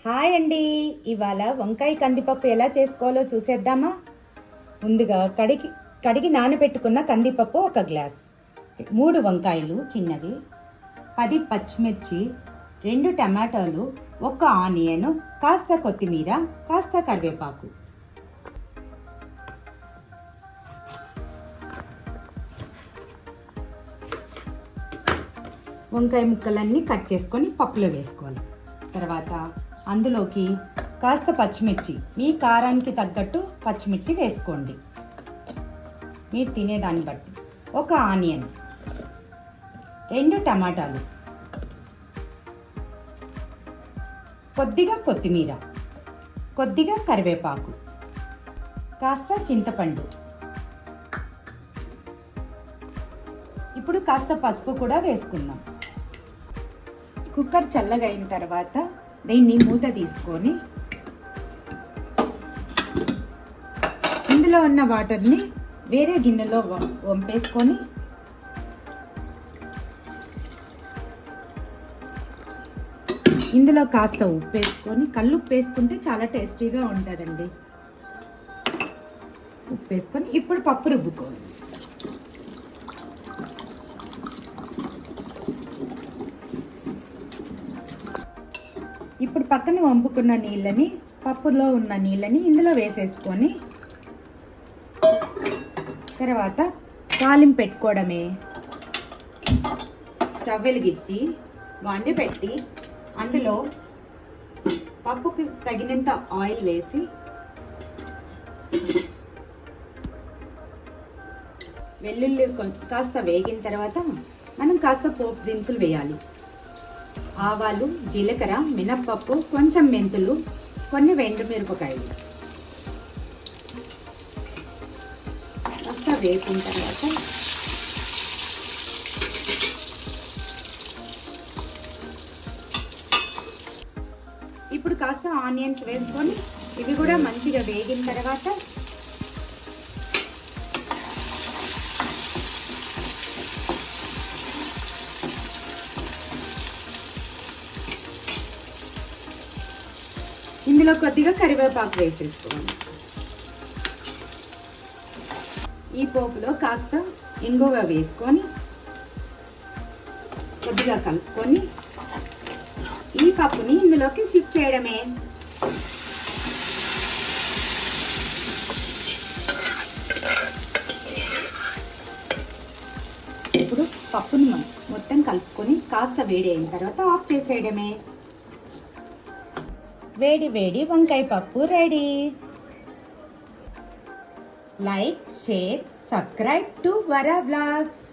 Hi అండి. ఇవాళ వంకాయ కందిపప్పు ఎలా చేసుకోవాలో చూసేద్దామా. ముందుగా కడిగి నానబెట్టుకున్న కందిపప్పు 1 గ్లాస్, 3 వంకాయలు చిన్నవి, 10 పచ్చిమిర్చి, 2 టమాటాలు, 1 ఆనియన్, కాస్త కొత్తిమీర, కాస్త కరివేపాకు. వంకాయ ముక్కలన్నీ కట్ చేసుకొని పప్పులో వేసుకోవాలి. తర్వాత అందులోకి కాస్త పచ్చిమిర్చి, మీ కారానికి తగ్గట్టు పచ్చిమిర్చి వేసుకోండి, మీరు తినేదాన్ని బట్టి. 1 ఆనియన్, 2 టమాటాలు, కొద్దిగా కొత్తిమీర, కొద్దిగా కరివేపాకు, కాస్త చింతపండు. ఇప్పుడు కాస్త పసుపు కూడా వేసుకుందాం. కుక్కర్ చల్లగా అయిన తర్వాత దీన్ని మూత తీసుకొని ఇందులో ఉన్న వాటర్ని వేరే గిన్నెలో వంపేసుకొని ఇందులో కాస్త ఉప్పు వేసుకొని, కల్లుప్పు వేసుకుంటే చాలా టేస్టీగా ఉంటుందండి. ఉప్పు వేసుకొని ఇప్పుడు పప్పు రుబ్బుకోవాలి. ఇప్పుడు పక్కన వంపుకున్న నీళ్ళని, పప్పులో ఉన్న నీళ్ళని ఇందులో వేసేసుకొని తర్వాత తాలింపు పెట్టుకోవడమే. స్టవ్ వెలిగించి వండి పెట్టి అందులో పప్పుకి తగినంత ఆయిల్ వేసి వెల్లుల్లి కాస్త వేగిన తర్వాత మనం కాస్త పోపు దినుసులు వేయాలి. ఆవాలు, జీలకర్ర, మినప్పప్పు, కొంచెం మెంతులు, కొన్ని ఎండుమిరపకాయలు కాస్త వేగిన తర్వాత ఇప్పుడు కాస్త ఆనియన్స్ వేసుకొని ఇవి కూడా మంచిగా వేగిన తర్వాత ఇందులో కొద్దిగా కరివేపాకు వేసేసుకోవాలి. ఈ పోపులో కాస్త ఇంగువ వేసుకొని కొద్దిగా కలుపుకొని ఈ పప్పుని ఇందులోకి షిఫ్ట్ చేయడమే. ఇప్పుడు పప్పుని మొత్తం కలుపుకొని కాస్త వేడి అయిన తర్వాత ఆఫ్ చేసేయడమే. వేడి వేడి వంకాయ పప్పు ready. Like, share, subscribe to Vara vlogs.